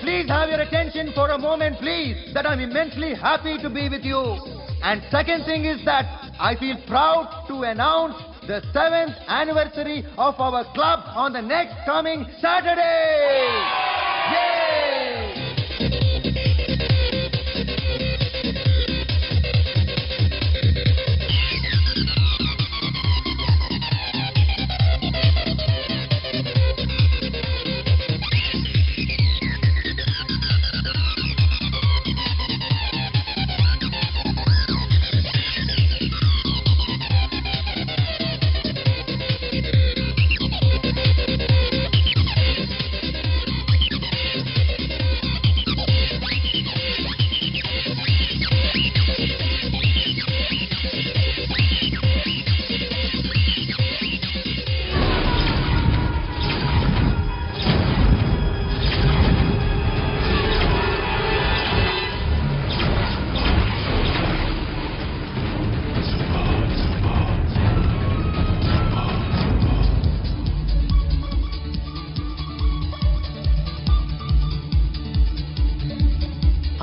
please have your attention for a moment, please, that I'm immensely happy to be with you. And second thing is that I feel proud to announce the 7th anniversary of our club on the next coming Saturday. Yay!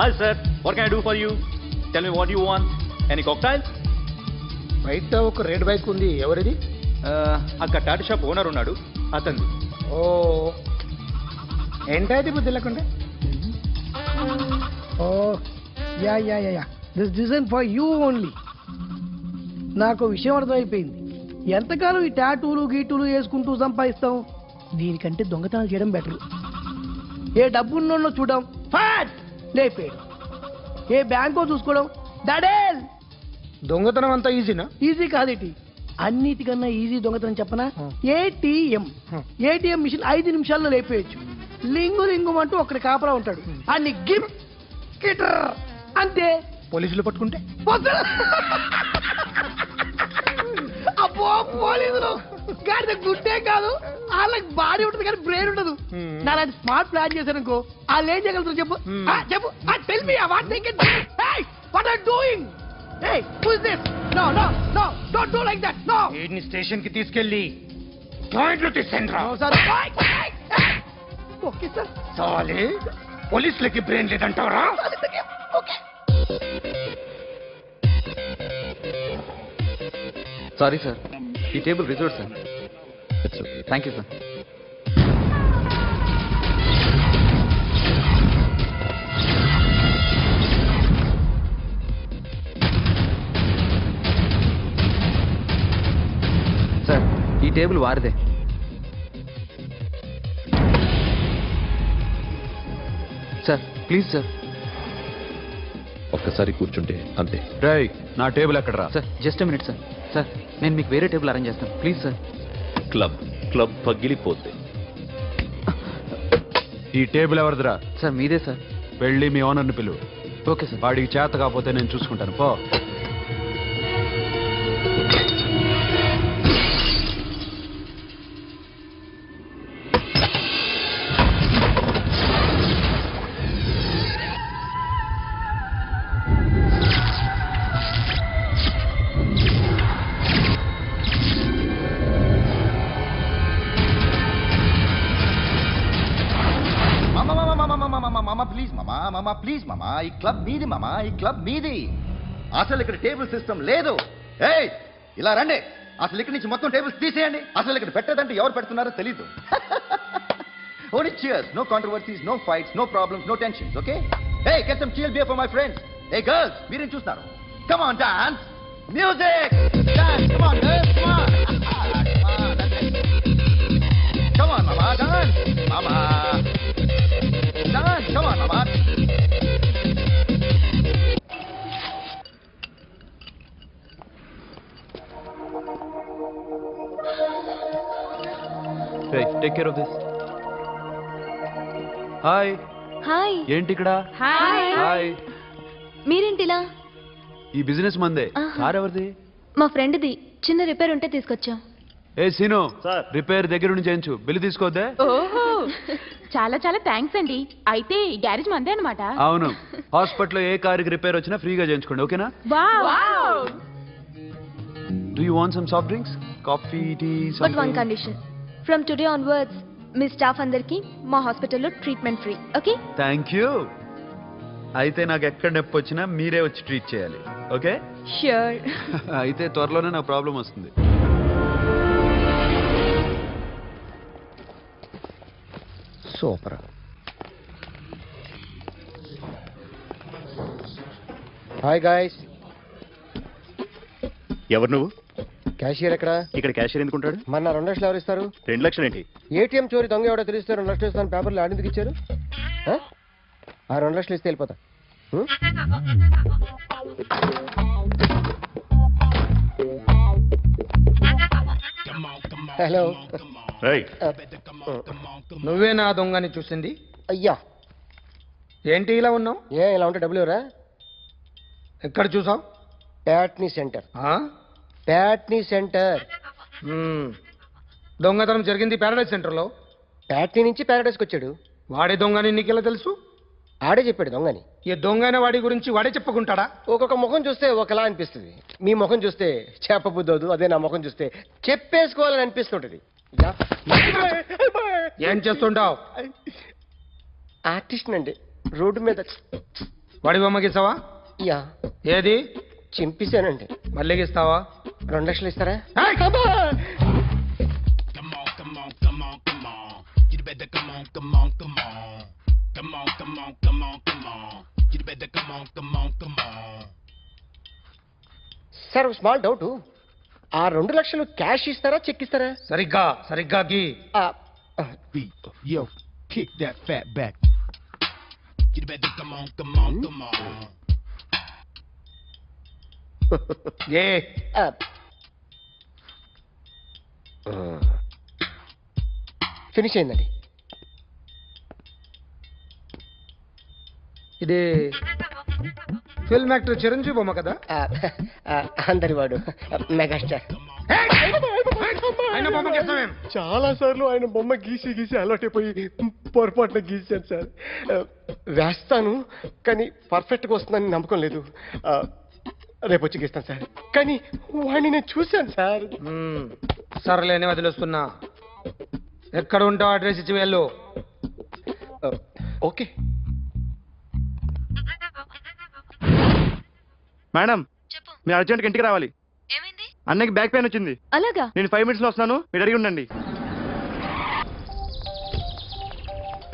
Hi sir, what can I do for you? Tell me what you want. Any cocktails? బయట ఒక red bike ఉంది, ఎవరిది? అక్కడ Tata shop owner ఉన్నాడు, అతను. ఓ ఏంటది బుద్ధి లేకుండా? Oh yeah yeah yeah yeah this design for you only. నాకు విషయం అర్థమైపోయింది. ఎంతకాలం ఈ టాటూలు గీటూలు వేసుకుంటూ సంపాదిస్తాం? దీనికంటే దొంగతనాలు చేయడం బెటర్. ఏ డబ్బున్నోళ్ళో చూడడం ఫాట్ లేపేయడం, ఏ బ్యాంకో చూసుకోవడం డడేల్. దొంగతనం అంతా ఈజీనా? ఈజీ కాదేటి, అన్నిటికన్నా ఈజీ దొంగతనం చెప్పనా? ఏటీఎం మిషన్ 5 నిమిషాల్లో లేపేయచ్చు. లింగు లింగు అంటూ ఒకటి కాపలా ఉంటాడు, అన్ని గిమ్ గిటర్ అంతే. పోలీసులు పట్టుకుంటే అబ్బో పోలీసులు గాడి గుడ్డే కాదు, వాళ్ళకి బాడీ ఉంటుంది కానీ బ్రెయిన్ ఉండదు. నాలాంటి స్మార్ట్ ప్లాన్ చేశాను వాళ్ళు ఏం చేయగలుగుతారు చెప్పు? చెప్పు, tell me what they can do. Hey what are doing? Hey who is this? No no no don't do like that. No, వీడిని స్టేషన్ కి తీసుకెళ్ళి జాయింట్లు తీసుకెళ్ళరా. Sir okay sir. సాలే పోలీసులకి బ్రెయిన్ లేదంటారా? ఓకే. సారీ సార్, ఈ table reserve sir. Thank you sir. Sir ఈ table వారిదే. Sir please sir. ఒక్కసారి కూర్చుంటే అంతే. రేయ్ నా టేబుల్ ఎక్కడరా? Sir just minute sir. Sir నేను మీకు వేరే టేబుల్ అరేంజ్ చేస్తాను ప్లీజ్ సార్. క్లబ్ పగిలిపోతే. ఈ టేబుల్ ఎవరిదిరా? సార్ మీదే సార్. వెళ్ళి మీ ఓనర్ని పిలువు. Okay sir. వాడికి చేత కాకపోతే నేను చూసుకుంటాను, పో. ప్లీజ్ మామా, ఈ క్లబ్ మీది మామా, ఈ క్లబ్ మీది. అసలు ఇక్కడ టేబుల్ సిస్టమ్ లేదు. ఏయ్ ఇలా రండి, అసలు ఇక్కడ నుంచి మొత్తం టేబుల్స్ తీసేయండి. అసలు ఇక్కడ పెట్టదంటే ఎవరు పెడుతున్నారో తెలీదు. Only cheers, no controversies, no fights, no problems, no tensions. Okay? Hey get some chill beer for my friends. Hey girls, మీరేం చూస్తారు? Come on dance, music, dance, come on girls, come on. Come on, mama, dance, mama. Dance, come on, mama. Hey, take care of this. Hi. Hi. ఏంటి ఇక్కడ? Hi. మీరేంటిలా? ఈ business మందే. Car ఎవరిది? మా ఫ్రెండ్ది. చిన్న repair ఉంటే తీసుకొచ్చా. ఏ సీను, రిపేర్ దగ్గర నుంచి చేయించు, బిల్లు తీసుకోవద్దే. ఓహో చాలా చాలా థ్యాంక్స్ అండి. అయితే ఈ గ్యారేజ్ మందే అన్నమాట. అవును, హాస్పిటల్లో ఏ కారుకి రిపేర్ వచ్చినా ఫ్రీగా చేయించుకోండి, ఓకేనా? Wow. Do you want some soft drinks? Coffee, tea, something? But one condition. From today onwards, me staff అందరికి మా హాస్పిటల్లో treatment free. Okay? Thank you. అయితే నాకు ఎక్కడ నొప్పి వచ్చినా మీరే వచ్చి ట్రీట్ చేయాలి. ఓకే? ష్యూర్. అయితే త్వరలోనే నాకు ప్రాబ్లం వస్తుంది. సూపర్. Hi guys. ఎవరు నువ్వు? క్యాషియర్ ఎక్కడ? ఇక్కడ క్యాషియర్ ఎందుకుంటాడు? మన 2 లక్షలు ఎవరు ఇస్తారు? 2 లక్షలు ఏంటి? ఏటీఎం చోరీ దొంగ ఎవడో తెలిస్తే 2 లక్షలు ఇస్తాను పేపర్లు ఆడిందుకు ఇచ్చారు. ఆ 2 లక్షలు ఇస్తే వెళ్ళిపోతా. హలో. నువ్వే నా దొంగని చూసింది? అయ్యా ఏంటి ఇలా ఉన్నావు? ఇలా ఉంటే డబ్బులు ఎవరా? ఎక్కడ చూసావు? ప్యాట్నీ సెంటర్. ప్యాట్నీ సెంటర్. దొంగతనం జరిగింది ప్యారడైజ్ సెంటర్లో. ప్యాట్నీ నుంచి ప్యారడైజ్కి వచ్చాడు. వాడే దొంగని నీకెలా తెలుసు? ఆడే చెప్పాడు దొంగని. ఈ దొంగైన వాడి గురించి వాడే చెప్పుకుంటాడా? ఒక్కొక్క ముఖం చూస్తే ఒకలా అనిపిస్తుంది. మీ ముఖం చూస్తే చెప్పబుద్దోదు, అదే నా ముఖం చూస్తే చెప్పేసుకోవాలని అనిపిస్తుంటది. ఏం చేస్తుంటావు? ఆర్టిస్ట్ అండి. రోడ్డు మీద వాడి బొమ్మ గీసావా? యా. ఏది? చింపేశానండి. మళ్ళీ గీస్తావా? 2 లక్షలు ఇస్తారా? Sir small doubt. ఆ 2 లక్షలు క్యాష్ ఇస్తారా చెక్ ఇస్తారా? సరిగ్గా గీ. Yo, kick that fat back. You better come on. A finish అయిందండి. ఇది ఫిల్మ్ యాక్టర్ చిరంజీవి బొమ్మ కదా? అందరి వాడు మెగాస్టార్. ఆయన బొమ్మ గీస్తావేం? చాలా సార్లు ఆయన బొమ్మ గీసి అలవాటైపోయి పొరపాటున గీసాను సార్. వేస్తాను కానీ పర్ఫెక్ట్గా వస్తుందని నమ్మకం లేదు. రేపు వచ్చి గీస్తాను సార్. కానీ వాడిని నేను చూశాను సార్. సర్లేని వదిలేస్తున్నా. ఎక్కడ ఉంటావు అడ్రస్ ఇచ్చి వెళ్ళు. ఓకే మేడం, మీరు అర్జెంట్గా ఇంటికి రావాలి. ఏమైంది? అన్నకి బ్యాక్ పెయిన్ వచ్చింది. అలాగా? నేను 5 minutes లో వస్తున్నాను, మీరు అడిగి ఉండండి.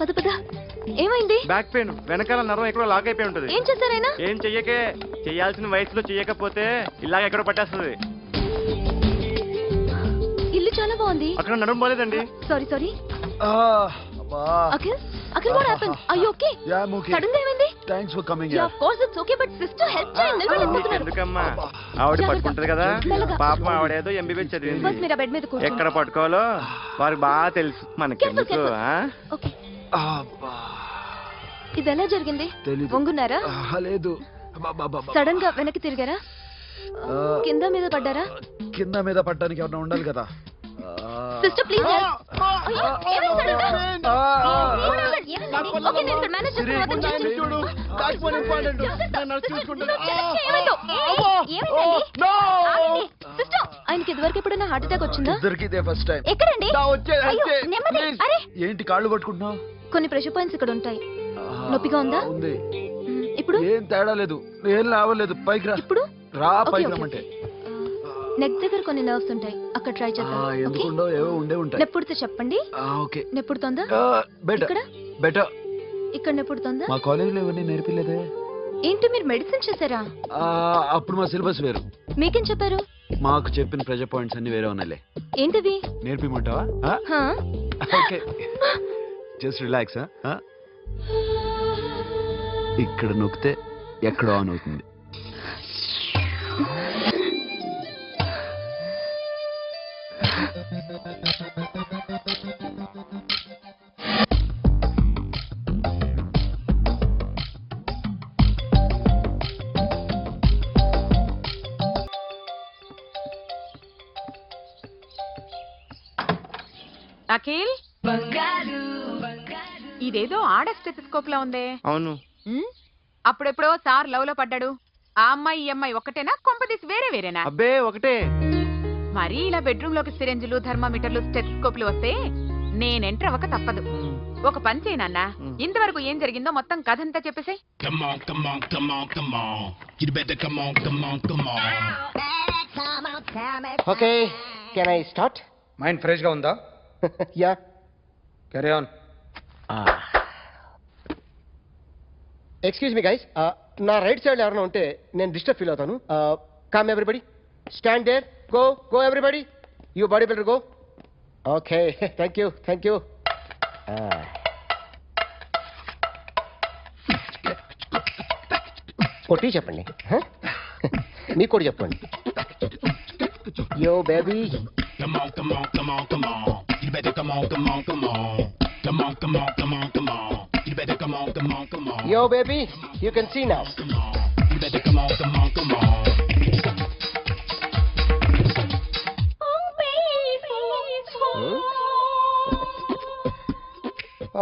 పద. ఏమైంది? బ్యాక్ పెయిన్, వెనకాల నరం ఎక్కడో లాక్ అయిపోయి ఉంటుంది. ఏం చేశారైనా? ఏం చెయ్యకే, చెయ్యాల్సిన వయసులో చెయ్యకపోతే ఇలాగ ఎక్కడో పట్టేస్తుంది. ఇల్లు చాలా బాగుంది. అక్కడ నడుము పోలేదండి. Sorry. Akhil what happened? Are you okay? Yeah, I'm okay. Sudden గా ఏమైంది? Thanks for coming Yeah, here. of course it's okay, but sister help చేయండి. నిలబడలేకపోతున్నారు. ఎందుకమ్మా, ఆవిడ పట్టుకుంటది కదా. పాపం ఆవిడేదో ఎంబీబీఎస్ ఫస్ట్ చదివింది. మీరు ఆ బెడ్ మీద కూర్చోండి. ఎక్కడ పట్టుకోవాలో వారికి బాగా తెలుసు. మనకెందుకు? ఓకే. అబ్బా, ఇది ఎలా జరిగింది? తెలీదు. వంగున్నారా? లేదు. సడన్ గా వెనక్కి తిరిగారా? కింద మీద పడ్డారా? కింద మీద పడ్డానికి ఏమన్నా ఉండాలి కదా. సిస్టర్ ప్లీజ్ ఓకే నేను మేనేజ్ చేస్తాను. సిస్టర్ ఆయనకి ఇదివరకు ఎప్పుడైనా హార్ట్ అటాక్ వచ్చిందా? ఇద్దరికిదే ఫస్ట్ టైం. ఎక్కడండి? అయ్యో, నెమ్మది. అరే ఏంటి కాళ్ళు పట్టుకుంటున్నావు? కొన్ని ప్రెషర్ పాయింట్స్ ఇక్కడ ఉంటాయి. నొప్పిగా ఉందా? ఉంది. ఇప్పుడు ఏం తేడా లేదు, ఏం లావలేదు. పైకి రా. ఇప్పుడు రా, ఓకే, పైకి ఓకే. రమ్మంటే. నెక్ దగ్గర కొన్ని నర్వ్స్ ఉంటాయి, అక్కడ ట్రై చేద్దాం. ఓకే? ఎందుకుండో ఏవో ఉండే ఉంటాయి. నెప్పుడుతో చెప్పండి. ఓకే. నెప్పుడుతోందా? బెటర్ ఇక్కడ బెటర్. ఇక్కడ నెప్పుడుతోందా? మా కాలేజీలో ఎవరిని నేర్పిలేదే. ఏంటి మీరు మెడిసిన్ చేశారా? అప్పుడు మా సిలబస్ వేరు. మీకేం చెప్పారు? మాకు చెప్పిన ప్రెజర్ పాయింట్స్ అన్ని వేరే ఉన్నాయిలే. ఏంటివి? నేర్పిమంటావా? హా? Okay, just relax. ఇక్కడ నొక్కితే ఎక్కడ ఆన్ అవుతుంది. అఖిల్, ఇదేదో ఆడ స్టెథోస్కోప్ లా ఉందే. అవును. అప్పుడెప్పుడో సార్ లవ్ లో పడ్డాడు. ఆ అమ్మాయి ఈ అమ్మాయి ఒకటేనా, కొంపదీసి వేరేనా? అబ్బే ఒకటే. మరీ ఇలా బెడ్రూమ్ లోకి సిరెంజులు, థర్మామీటర్లు, స్టెథోస్కోప్లు వస్తే నేను ఎంటర్ అవ్వక తప్పదు. ఒక పని చేయనన్నా, ఇంతవరకు ఏం జరిగిందో మొత్తం కథ అంతా చెప్పేసాయి. Come on, come on, come on, come on. You better come on, come on, come on. Okay, can I start? Mind fresh గా ఉందా? Yeah, carry on. Excuse me guys, నా రైట్ సైడ్ ఎవరైనా ఉంటే నేను డిస్టర్బ్ ఫీల్ అవుతాను. Come everybody, stand there, go go everybody, you body builder go. Okay, thank you thank you. కొట్టి చెప్పండి, మీకు కూడా చెప్పండి. Yo baby, Come on, come on, come on, come on. You better come on, come on, come on. Come on, come on, come on, come on. You better come on, come on, come on. yo baby, you can see now. Come on. You better come on, come on, come on.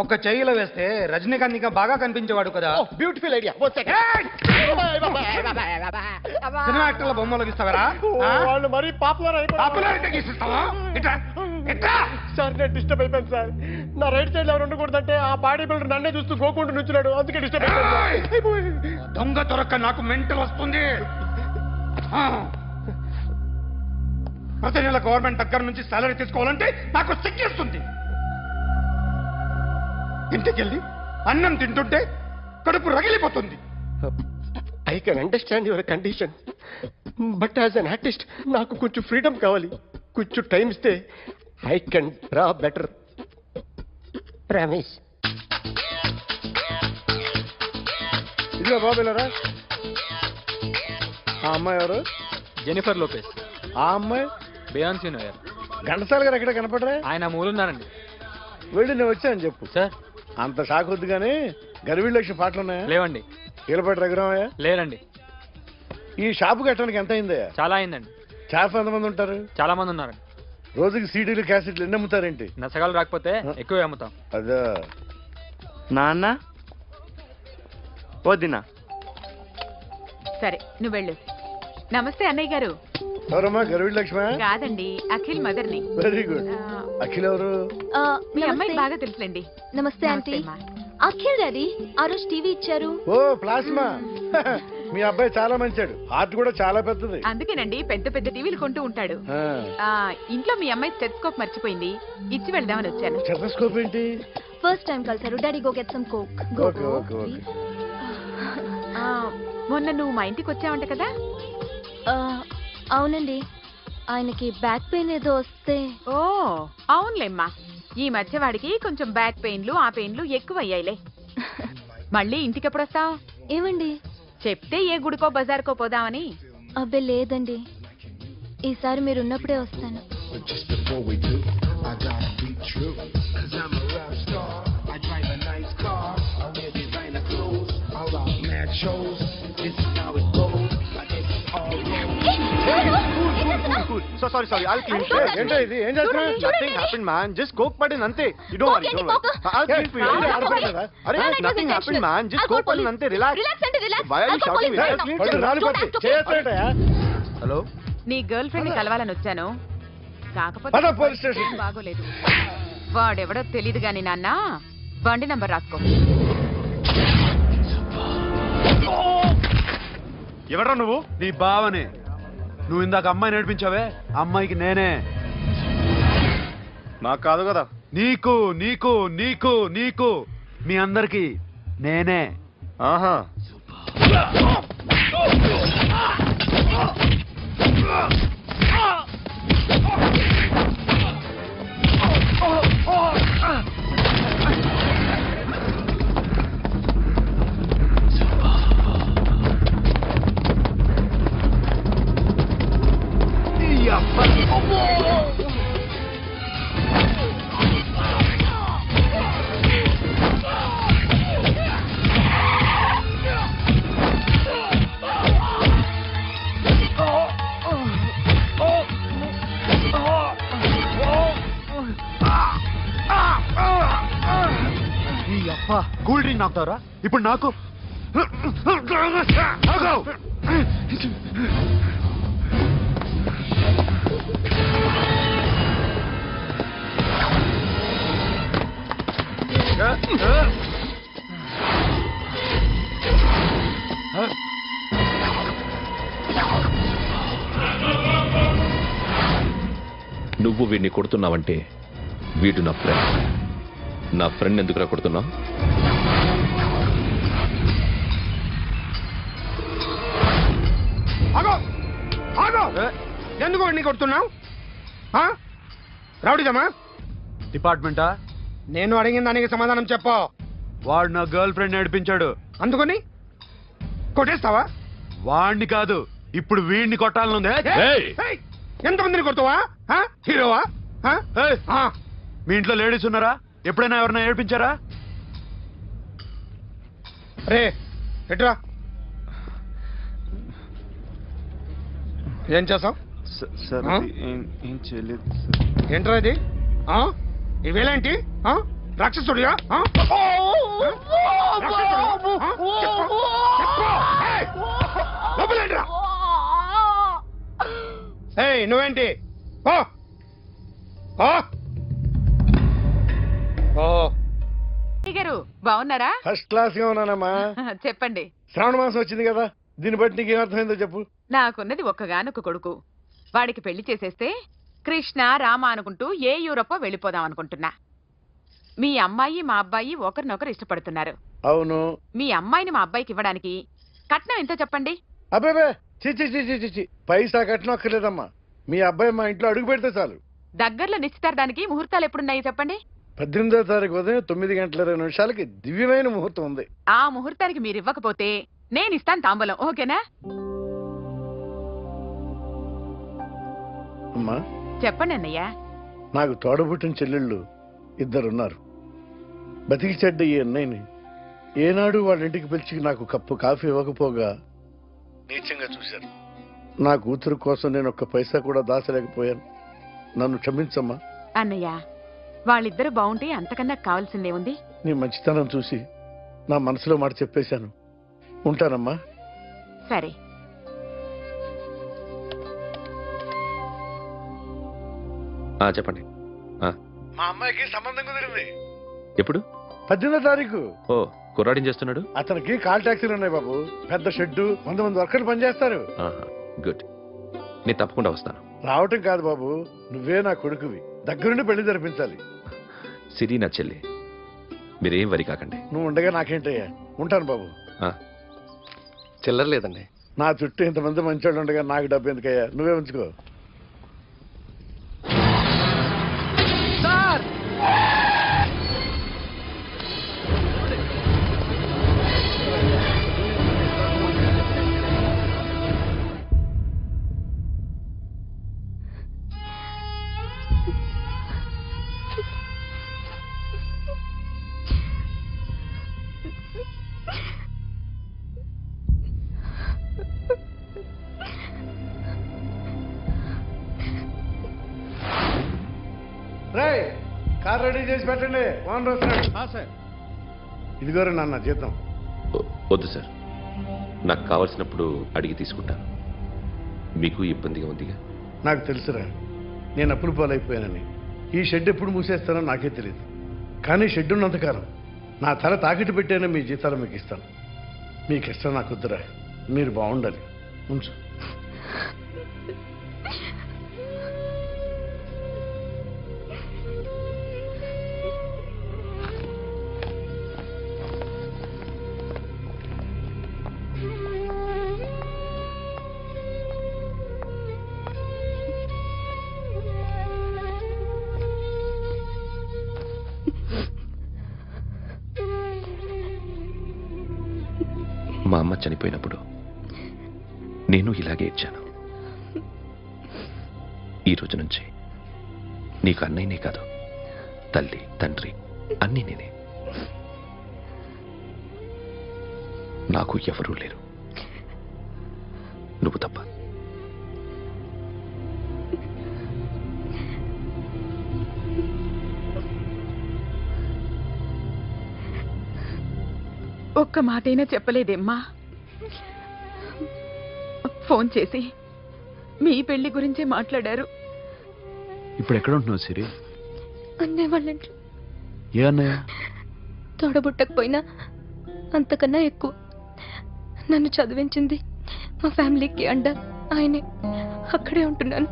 ఒక చెయ్యిలో వేస్తే రజనీకాంత్ ఇంకా బాగా కనిపించేవాడు కదా. Beautiful idea. Cinema యాక్టర్ల బొమ్మలు గీస్తావరా? వాళ్ళు మరీ popular popularity గీసిస్తావా? Sir, నేను disturb అయిపోయాను సార్. నా రైట్ సైడ్ ఎవరు ఉండకూడదంటే ఆ బాడీ బిల్డర్ నన్నే చూస్తూ గోకుంటూ నుంచున్నాడు, అందుకే డిస్టర్బ్ అయిపోయాను. దొంగ దొరక్క నాకు మెంటల్ వస్తుంది. ప్రతి నెల గవర్నమెంట్ దగ్గర నుంచి సాలరీ తీసుకోవాలంటే నాకు సిగ్గేస్తుంది. ఇంటికెళ్ళి అన్నం తింటుంటే కడుపు రగిలిపోతుంది. I can understand your condition, but as an artist నాకు కొంచెం ఫ్రీడమ్ కావాలి. కొంచెం టైం ఇస్తే I can draw better. Promise. ఇదిగో బాబులరా, ఆ అమ్మాయి ఎవరు? Jennifer Lopez. ఆ అమ్మాయి బియాన్సీ నోయర్. ఘంటసాల గారు ఎక్కడ కనపడరా? ఆయన మూలున్నారండి. వెళ్ళి నేను వచ్చాను చెప్పు. సార్, అంత షాక్ వద్దు కానీ గర్వీళ్ళ లక్ష పాటలు ఉన్నాయా? లేవండి. ఈలపాటి రఘురామయ్య లేరండి. ఈ షాపు కట్టడానికి ఎంత అయిందయ్యా? చాలా అయిందండి. షాప్ ఎంతమంది ఉంటారు? చాలా మంది ఉన్నారండి. రోజుకి సీడీలు క్యాసెట్లు ఎన్ని అమ్ముతారేంటి? నచ్చగాలు రాకపోతే ఎక్కువ అమ్ముతాం. అదా నాన్న వద్దినా. సరే, నువ్వు వెళ్ళు. నమస్తే అన్నయ్య గారు. ఎవరమ్మా? గర్వీళ్ళ లక్ష్మ? కాదండి, అఖిల్ మదర్ని. Very good. అఖిల్ ఎవరు? మీ అమ్మాయి బాగా తెలుసులేండి. నమస్తే ఆంటీ. అమ్మా. అఖిల్ డాడీ ఆ రోజు టీవీ ఇచ్చారు. ఓ ప్లాస్మా. మీ అబ్బాయి చాలా మంచాడు, హార్ట్ కూడా చాలా పెద్దది. అందుకేనండి పెద్ద పెద్ద టీవీలు కొంటూ ఉంటాడు. ఇంట్లో మీ అమ్మాయి స్టెథోస్కోప్ మర్చిపోయింది, ఇచ్చి వెళ్దామని వచ్చాను. స్టెథోస్కోప్ ఏంటి? ఫస్ట్ టైం కలిసారు. Daddy go get some coke. Go okay okay okay. మొన్న నువ్వు మా ఇంటికి వచ్చావంట కదా? అవునండి, ఆయనకి బ్యాక్ పెయిన్ ఏదో వస్తే. ఓ అవునులేమ్మా, ఈ మధ్య వాడికి కొంచెం బ్యాక్ పెయిన్లు ఆ పెయిన్లు ఎక్కువ అయ్యాయిలే. మళ్ళీ ఇంటికి ఎప్పుడు వస్తావు? ఏమండి చెప్తే ఏ గుడికో బజార్కో పోదామని. అబ్బే లేదండి, ఈసారి మీరు ఉన్నప్పుడే వస్తాను. Just before we do, I gotta be true. 'Cause I'm a rap star. I drive a nice car. I wear designer clothes. I rock mad shows. This is how it goes. Like it's all so sorry sorry, I'll clean. ఏంటో ఇది? ఏం చేస్తున్నా? Nothing happened, man. Just coke పడింది అంతే. You don't worry, don't worry. I'll clean for you. అరే, nothing happened, man. Just coke పడింది అంతే. Relax. Why are you shouting me? I'll clean for you. Hello, నీ గర్ల్ ఫ్రెండ్ ని కలవాలని వచ్చాను, కాకపోతే పద పోలీస్ స్టేషన్. బాగోలేదు. వాడెవడో తెలీదు గాని నాన్న, బండి నంబర్ రాసుకో. ఎవడ్రా నువ్వు? నీ బావనే. నువ్వు ఇందాక అమ్మాయి నడిపించావే, అమ్మాయికి నేనే. నాకు కాదు కదా. నీకు నీకు నీకు నీకు మీ అందరికి నేనే. ఆహా. కూల్ డ్రింక్ నాకుతారా ఇప్పుడు? నాకు నువ్వు వీడిని కొడుతున్నావంటే వీడు నా ఫ్రెండ్. నా ఫ్రెండ్ ఎందుకురా కొడుతున్నావు? ఆగో ఆగో, ఎందుకు వాడిని కొడుతున్నావు? రౌడీజమా? డిపార్ట్మెంటా? నేను అడిగిన దానికి సమాధానం చెప్పు. వాడు నా గర్ల్ ఫ్రెండ్ నడిపించాడు. అందుకని కొట్టేస్తావా? వాడిని కాదు, ఇప్పుడు వీడిని కొట్టాలనుంది. ఎంతమందిని కొడతావా? హీరోవా? మీ ఇంట్లో లేడీస్ ఉన్నారా? ఎప్పుడైనా ఎవరైనా ఏడిపించారా? రే ఎట్రా, ఏం చేస్తావు? సార్ ఏం చేయలేదు. ఏంట్రా ఇది? ఇవేలేంటి? రాక్షసుడియా? నువ్వేంటి? గారు బాగున్నారా? ఫస్ట్ క్లాస్ గా ఉన్నానమ్మా. చెప్పండి. శ్రావణ మాసం వచ్చింది కదా, దీన్ని బట్టి నీకు ఏమర్థమైందో చెప్పు. నాకున్నది ఒక్కగానొక్క కొడుకు. వాడికి పెళ్లి చేసేస్తే కృష్ణ రామ అనుకుంటూ ఏ యూరోపో వెళ్ళిపోదాం అనుకుంటున్నా. మీ అమ్మాయి మా అబ్బాయి ఒకరినొకరు ఇష్టపడుతున్నారు. అవును. మీ అమ్మాయిని మా అబ్బాయికి ఇవ్వడానికి కట్నం ఎంతో చెప్పండి. అబ్బాయి చిచి చిచి చిచి, పైసా కట్నం అక్కర్లేదమ్మా. మీ అబ్బాయి మా ఇంట్లో అడుగు పెడితే చాలు. దగ్గరలో నిశ్చితార్థానికి ముహూర్తాలు ఎప్పుడున్నాయి చెప్పండి. 18వ తారీఖు ఉదయం 9:20 దివ్యమైన ముహూర్తం ఉంది. ఆ ముహూర్తానికి మీరు ఇవ్వకపోతే నేను ఇస్తాను తాంబూలం. ఓకేనా? అమ్మా చెప్పండి అన్నయ్య. నాకు తోడబుట్టిన చెల్లెళ్ళు 2 ఉన్నారు. బతికి చెడ్డ ఈ అన్నయ్యని ఏనాడు వాళ్ళ ఇంటికి పిలిచి నాకు కప్పు కాఫీ ఇవ్వకపోగా నీచంగా చూశాను. నా కూతురు కోసం నేను ఒక్క పైసా కూడా దాచలేకపోయాను. నన్ను క్షమించమ్మా. అన్నయ్య, వాళ్ళిద్దరూ బాగుంటే అంతకన్నా కావాల్సిందే ఉంది. నీ మంచితనం చూసి నా మనసులో మాట చెప్పేశాను. ఉంటానమ్మా. సరే. చెప్పండి. మా అమ్మాయికి సంబంధం కుదిరింది. ఎప్పుడు? 18వ తారీఖు. ఓ, కుర్రాడిని చేస్తున్నాడు. అతనికి కాల్ టాక్సీలు ఉన్నాయి బాబు. పెద్ద షెడ్డు, 100 మంది వర్కర్లు పనిచేస్తారు. గుడ్. నేను తప్పకుండా వస్తాను. రావటం కాదు బాబు, నువ్వే నా కొడుకువి. దగ్గరుండి పెళ్లి జరిపించాలి. సిరి నా చెల్లి, మీరేం వరి కాకండి. నువ్వు ఉండగా నాకేంటయ్యా. ఉంటాను బాబు. చిల్లర లేదండి. నా చుట్టూ ఇంతమంది మంచోళ్ళు ఉండగా నాకు డబ్బు ఎందుకయ్యా, నువ్వే ఉంచుకో. కార్ రెడీ చేసి పెట్టండి, ఓనర్ వస్తున్నాడు. సార్ ఇదిగోరు నాన్న జీతం. వద్దు సార్, నాకు కావాల్సినప్పుడు అడిగి తీసుకుంటాను. మీకు ఇబ్బందిగా ఉందిగా. నాకు తెలుసురా, నేను అప్పులు పాలైపోయానని. ఈ షెడ్ ఎప్పుడు మూసేస్తానో నాకే తెలియదు. కానీ షెడ్ ఉన్నంతకాలం నా తల తాకిట్టు పెట్టానే మీ జీతాలు మీకు ఇస్తాను. మీకు ఇష్టం నాకు వద్దురా, మీరు బాగుండాలి. ఉంచు. మా అమ్మ చనిపోయినప్పుడు నేను ఇలాగే ఇచ్చాను. ఈ రోజు నుంచి నీకు అన్నయ్యనే కాదు, తల్లి తండ్రి అన్నీ నేనే. నాకు ఎవరూ లేరు, నువ్వు తప్ప. ఒక్క మాటైనా చెప్పలేదేమ్మా? ఫోన్ చేసి మీ పెళ్లి గురించే మాట్లాడారు. ఇప్పుడు ఎక్కడ ఉంటున్నావు సిరి? అన్నయ్య వాళ్ళ ఇంట్లో. ఏ అన్నయ్య? తోడబుట్టకపోయినా అంతకన్నా ఎక్కువ. నన్ను చదివించింది మా ఫ్యామిలీకి అండ ఆయనే. అక్కడే ఉంటున్నాను.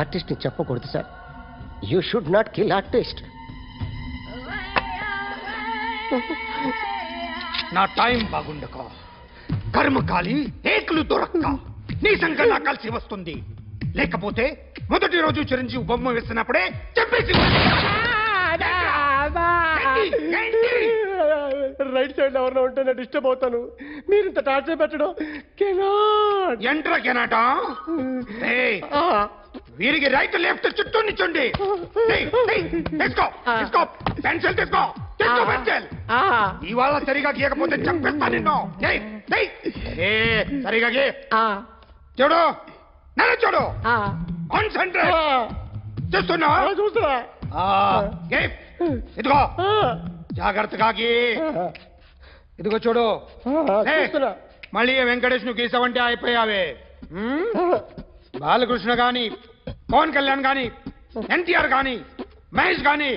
ఆర్టిస్ట్ని చెప్పకూడదు sir. You should not kill artist. నా టైం బాగుండకో, కర్మకాలి ఏకులు దొరక్క నీ సంగతి కలిసి వస్తుంది. లేకపోతే మొదటి రోజు చిరంజీవి బొమ్మ వేస్తున్నప్పుడే చెప్పేసి రైట్ సైడ్ ఎవరిలో ఉంటే నేను డిస్టర్బ్ అవుతాను. మీరు ఇంత టార్చర్ పెట్టడం ఎంట్రా కెనాట. వీరికి రైట్ లెఫ్ట్ చుట్టూ నిచ్చండి. తీసుకో తీసుకో పెన్సిల్ తీసుకో తీసుకో పెన్సిల్. ఇవాళ సరిగా గీయకపోతే చంపేస్తా నిన్ను. సరిగా గీ. చూడు నన్ను చూడు. కాన్సంట్రేట్ చూస్తున్నా చూస్తున్నా. ఇదిగో జాగ్రత్తగా గీ. ఇదిగో చూడు. మళ్ళీ వెంకటేష్ ను గీసావంటే అయిపోయావే. బాలకృష్ణ గాని, పవన్ కళ్యాణ్ గాని, ఎన్టీఆర్ గాని, మహేష్ గాని,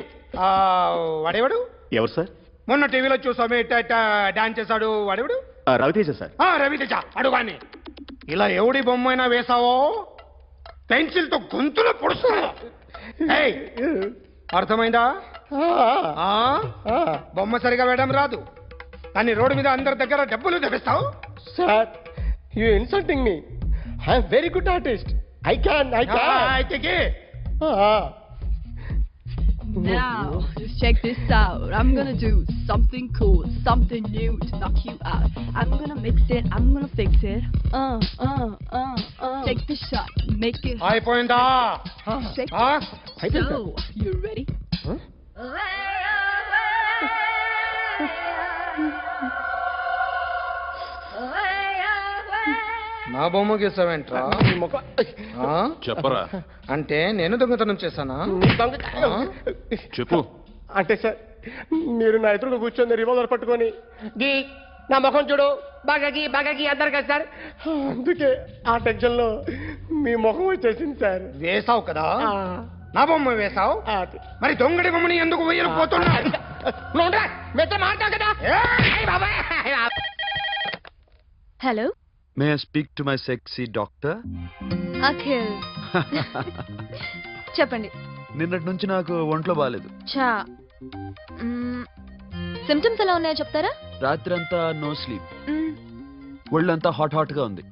వాడేవాడు ఎవరు సార్? మొన్న టీవీలో చూసామే డాన్స్ చేశాడు వాడేవాడు? రవితేజ సార్. రవితేజ అడుగాని. ఇలా ఎవడి బొమ్మైనా వేసావో పెన్సిల్ తో గొంతులో పొడుస్తా. అర్థమైందా? బొమ్మ సరిగా వేయడం రాదు కానీ రోడ్డు మీద అందరి దగ్గర డబ్బులు తెప్పిస్తావు. Sir you insulting me. I'm very good artist. I can. అయితే Now, just check this out. I'm gonna do something cool, something new to knock you out. I'm gonna mix it, I'm gonna fix it. Take the shot, make it. అయిపోయిందా? So, you ready? నా బొమ్మ గీసావేంట్రా? చెప్పరా. అంటే నేను దొంగతనం చేశానా? చెప్పు. అంటే సార్ మీరు నా ఎదురుగా కూర్చొని రివాల్వర్ పట్టుకొని గీ నా ముఖం చూడు బాగా గీ అన్నారు కదా సార్. అందుకే ఆ టెన్షన్ లో మీ ముఖం వచ్చేసింది సార్. వేసావు కదా, నా బొమ్మ వేసావు. మరి దొంగడి బొమ్మని ఎందుకు వేయకపోతున్నా? Hello, may I speak to my sexy doctor? Akhil. చెప్పండి. నిన్నటి నుంచి నాకు ఒంట్లో బాగాలేదు. చా, సిమ్టమ్స్ ఎలా ఉన్నాయో చెప్తారా? రాత్రి అంతా నో స్లీప్, ఒళ్ళంతా హాట్ గా ఉంది,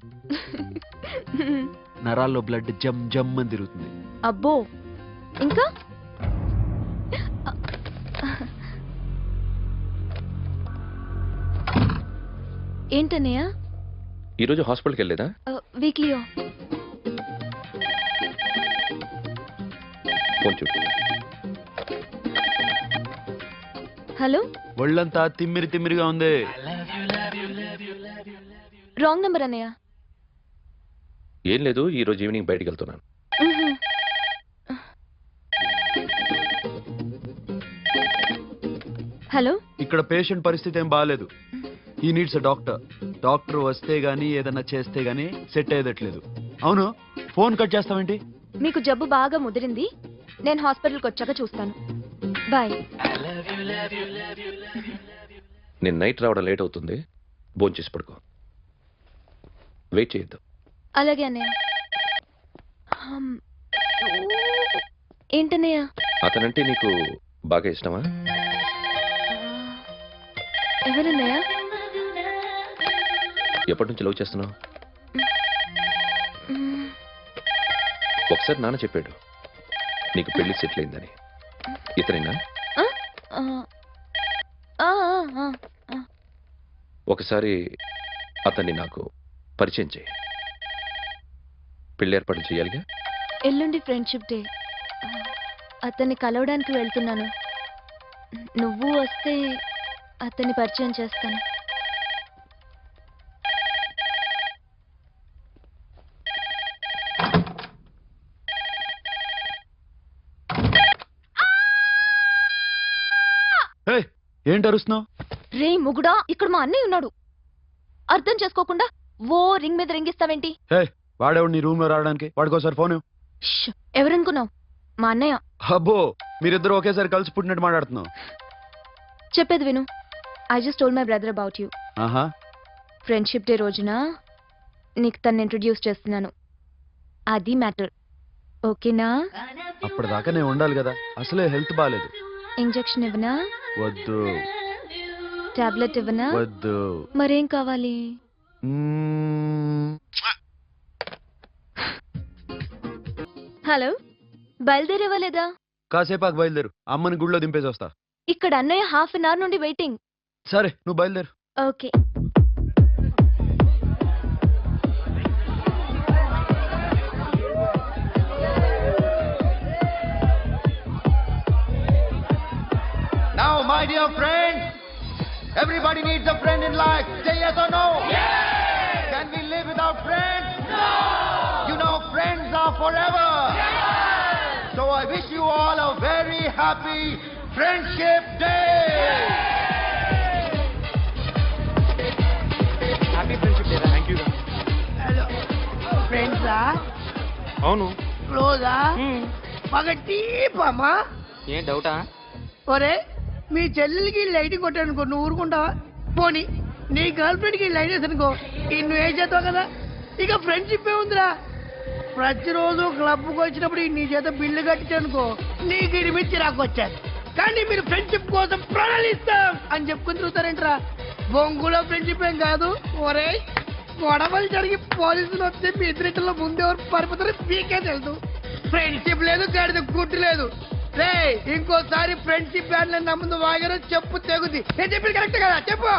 నరాల్లో బ్లడ్ జమ్ జమ్ అని తిరుగుతుంది. అబ్బో, ఇంకా? ఏంటన్నయ్య? ఈరోజు హాస్పిటల్కి వెళ్ళేదా? వీక్లీ. ఫోన్ చూడు. హలో, ఒళ్ళంతా తిమ్మిరిగా ఉంది. రాంగ్ నెంబర్ అన్నయ్య. ఏం లేదు, ఈరోజు ఈవినింగ్ బయటికి వెళ్తున్నాను. హలో, ఇక్కడ పేషెంట్ పరిస్థితి ఏం బాగాలేదు. ఈ నీడ్స్ డాక్టర్. డాక్టర్ వస్తే గానీ ఏదన్నా చేస్తే గానీ సెట్ అయ్యేదట్లేదు. అవును, ఫోన్ కట్ చేస్తావేంటి? మీకు జబ్బు బాగా ముదిరింది, నేను హాస్పిటల్కి వచ్చాక చూస్తాను. బాయ్. నేను నైట్ రావడం లేట్ అవుతుంది, భోంచేసి పడుకో. వెయిట్ చేయొద్దు. అలాగే అన్నయ్య. ఏంటన్నయ్య? అతనంటే నీకు బాగా ఇష్టమా? ఎవరన్నయ్య? ఎప్పటి నుంచి లవ్ చేస్తున్నావు? ఒకసారి నాన్న చెప్పాడు నీకు పెళ్లి సెటిల్ అయిందని. ఇతనేనా? ఒకసారి అతన్ని నాకు పరిచయం చేయి. పెళ్లి ఏర్పాటు చేయాలిగా. ఎల్లుండి ఫ్రెండ్షిప్ డే, అతన్ని కలవడానికి వెళ్తున్నాను. నువ్వు వస్తే అతన్ని పరిచయం చేస్తాను. ఏంటి అరుస్తున్నావు? రే ముగుడా, ఇక్కడ మా అన్నయ్య ఉన్నాడు. అర్థం చేసుకోకుండా ఓ రింగ్ మీద రింగ్ ఇస్తావేంటి? హే, వాడేవాడు నీ రూమ్ లో రావడానికి? వాడికోసారి ఫోన్ ఇవ్వు. ఎవరనుకున్నావు? మా అన్నయ్య. అబ్బో, మీరిద్దరు ఒకేసారి కలిసి పుట్టినట్టు మాట్లాడుతున్నావు. చెప్పేది విను. I just told my brother about you. ఆహా, ఫ్రెండ్షిప్ డే రోజున నీకు తను ఇంట్రడ్యూస్ చేస్తున్నాను. అది మ్యాటర్. ఓకేనా? అప్పటిదాకా నేను ఉండాలి కదా, అసలే హెల్త్ బాగాలేదు. ఇంజెక్షన్ ఇవ్వనా? వద్దు. టాబ్లెట్ ఇవ్వనా? వద్దు. మరేం కావాలి? హలో, బయలుదేరేవా లేదా? కాసేపాకు బయలుదేరు, అమ్మని గుళ్ళో దింపేసి వస్తా. ఇక్కడ అన్నయ్య హాఫ్ అన్ అవర్ నుండి వెయిటింగ్. సరే, నువ్వు బయలుదేరు. Okay. Now, my dear friends, everybody needs a friend in life. Say yes or no? Yes! Can we live without friends? No! You know, friends are forever. Yes! So I wish you all a very happy Friendship Day! Happy friendship day. Thank you. Hello ఫ్రెండ్సా? అవును. క్లోజా? మగ టీపమ్మా? ఏం డౌటా? ఒరే, మీ చెల్లెలకి light కొట్టానుకో, నువ్వు ఊరుకుంటావా? పోనీ నీ గర్ల్ ఫ్రెండ్కి లైట్ వేసానుకో, నువ్వు ఏం చేస్తావు కదా? ఇక ఫ్రెండ్షిప్ ఏ ఉందిరా. ప్రతిరోజు క్లబ్కి వచ్చినప్పుడు నీ చేత బిల్లు కట్టించనుకో, నీకు ఇడిమిచ్చి రాకొచ్చాను. కానీ మీరు ఫ్రెండ్షిప్ కోసం ప్రణాళిస్తాం అని చెప్పుకుని తిరుగుతారేంట్రా? బొంగులో ఫ్రెండ్షిప్ ఏం కాదు. ఒరే, గొడవలు జరిగి పోలీసులు వస్తే మీ ఇద్దరిలో ముందెవరు పరిపోతారో మీకే తెలుసు. ఫ్రెండ్షిప్ లేదు, గడిద గుడ్డు లేదు. రే, ఇంకోసారి ఫ్రెండ్షిప్ బ్యాండ్ నమ్ముందు వాగారో చెప్పు తెగుద్ది. నేను చెప్పింది కరెక్ట్ కదా? చెప్పు.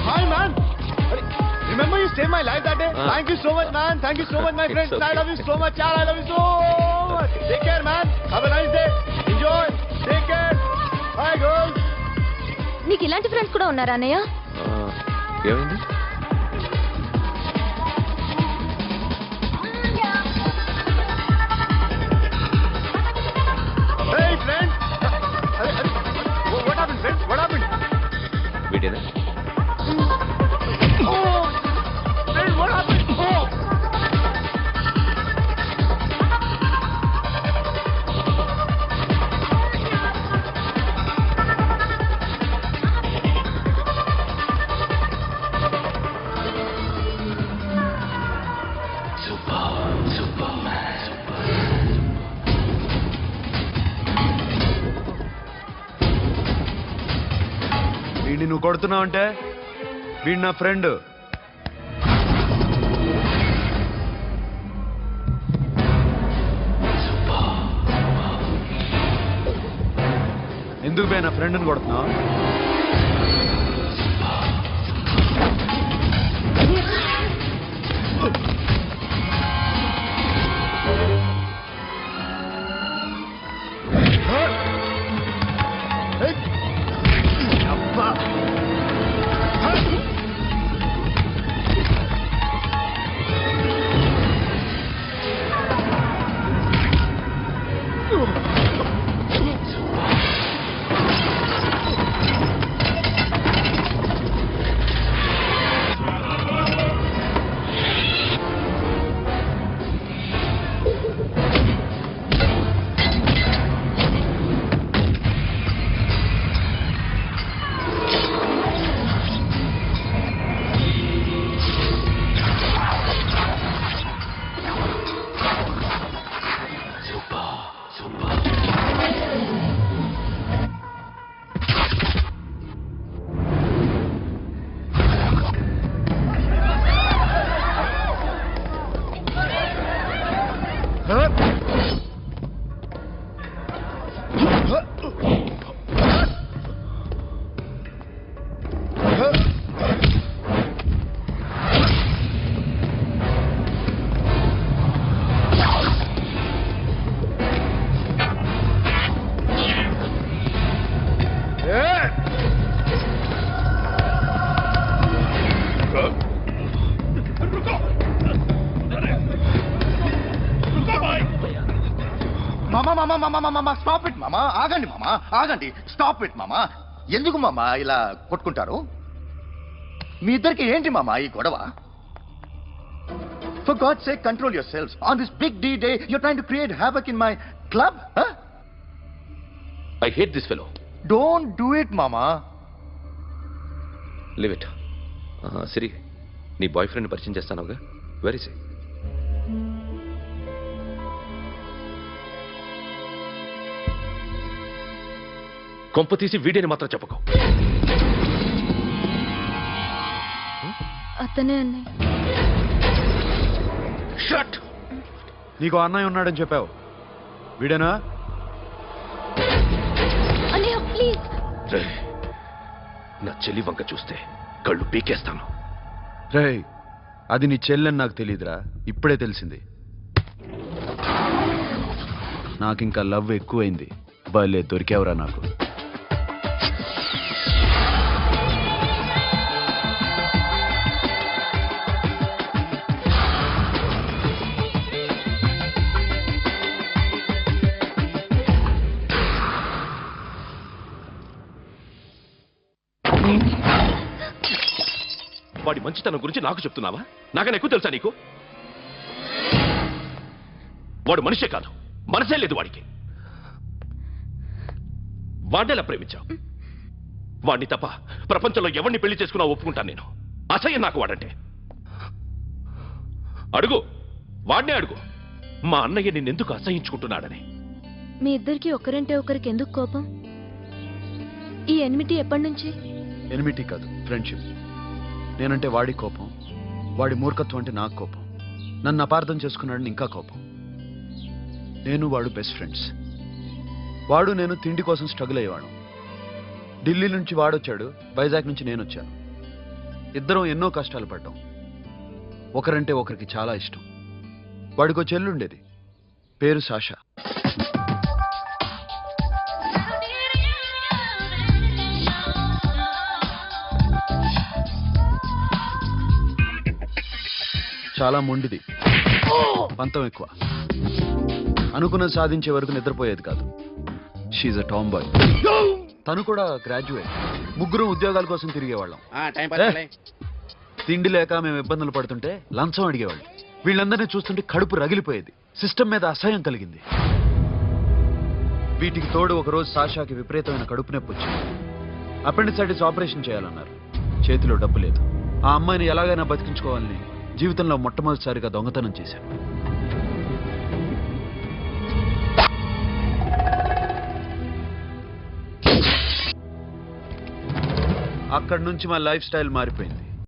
Hi man. Remember you saved my life that day? Thank you so much, man. Thank you so much, my friends. I love you so much, yaar. I love you so much. Take care, man. Have a nice day. Enjoy. Take care. Bye, girls. నీకు ఇలాంటి friends కూడా ఉన్నారా అన్నయ్య? ఏమైంది? Hey, friend. What happened, friend? What happened? వీడేనా? Oh, friend, what happened? Oh. వీడిని నువ్వు కొడుతున్నావు అంటే వీడు నా ఫ్రెండ్. ఎందుకు పోయి నా ఫ్రెండ్ని కొడుతున్నావు? మామా స్టాప్ ఇట్ మామా, ఆగండి మామా, ఆగండి, స్టాప్ ఇట్ మామా. ఎందుకు మామా ఇలా కొట్టుకుంటారు? మీ ఇద్దరికి ఏంటి మామా ఈ గొడవ? For God's sake, control yourselves. On this big D day, you're trying to create havoc in my club? Huh? I hate this fellow. Don't do it, mama. Leave it. Siri, నీ బాయ్ ఫ్రెండ్ పరిచయం చేస్తానుగా. Very సే. కొంప తీసి వీడియోని మాత్రం చెప్పకు. అతనే అన్నయ్య. Shut. నీకు అన్నయ్య ఉన్నాడని చెప్పావు, వీడేనా? అన్నయ్య ప్లీజ్. నా చెల్లి వంక చూస్తే కళ్ళు పీకేస్తాను. రే, అది నీ చెల్లెని నాకు తెలియదురా, ఇప్పుడే తెలిసింది. నాకింకా లవ్ ఎక్కువైంది. భలే దొరికావురా నాకు. వాడి మంచితనం గురించి నాకు చెప్తున్నావా? నాకన్నా ఎక్కువ తెలుసా నీకు? వాడు మనిషే కాదు, మనసే లేదు వాడికి. వాడినేలా ప్రేమించావు? వాడిని తప్ప ప్రపంచంలో ఎవరిని పెళ్లి చేసుకున్నా ఒప్పుకుంటాను నేను. అసహ్యం నాకు వాడంటే. అడుగు, వాడినే అడుగు, మా అన్నయ్య నిన్నెందుకు అసహించుకుంటున్నాడని. మీ ఇద్దరికి ఒకరంటే ఒకరికి ఎందుకు కోపం? ఈ ఎనిమిటీ ఎప్పటి నుంచి? ఎనిమిటీ కాదు, ఫ్రెండ్షిప్. నేనంటే వాడి కోపం, వాడి మూర్ఖత్వం అంటే నాకు కోపం. నన్ను అపార్థం చేసుకున్నాడని ఇంకా కోపం. నేను వాడు బెస్ట్ ఫ్రెండ్స్. వాడు నేను తిండి కోసం స్ట్రగుల్ అయ్యేవాడు. ఢిల్లీ నుంచి వాడొచ్చాడు, వైజాగ్ నుంచి నేను వచ్చాను. ఇద్దరం ఎన్నో కష్టాలు పడ్డాం. ఒకరంటే ఒకరికి చాలా ఇష్టం. వాడికో చెల్లుండేది, పేరు సాషా. చాలా మొండిది, పంతం ఎక్కువ. అనుకున్నది సాధించే వరకు నిద్రపోయేది కాదు. She's a tomboy. తను కూడా గ్రాడ్యుయేట్. ముగ్గురు ఉద్యోగాల కోసం తిరిగేవాళ్ళం. తిండి లేక మేము ఇబ్బందులు పడుతుంటే లంచం అడిగేవాళ్ళం. వీళ్ళందరినీ చూస్తుంటే కడుపు రగిలిపోయేది. సిస్టమ్ మీద అసహ్యం కలిగింది. వీటికి తోడు ఒకరోజు సాషాకి విపరీతమైన కడుపు నొప్పి వచ్చింది. అపెండిసైటిస్ ఆపరేషన్ చేయాలన్నారు. చేతిలో డబ్బు లేదు. ఆ అమ్మాయిని ఎలాగైనా బతికించుకోవాలని జీవితంలో మొట్టమొదటిసారిగా దొంగతనం చేశాను. అక్కడి నుంచి మా లైఫ్ స్టైల్ మారిపోయింది.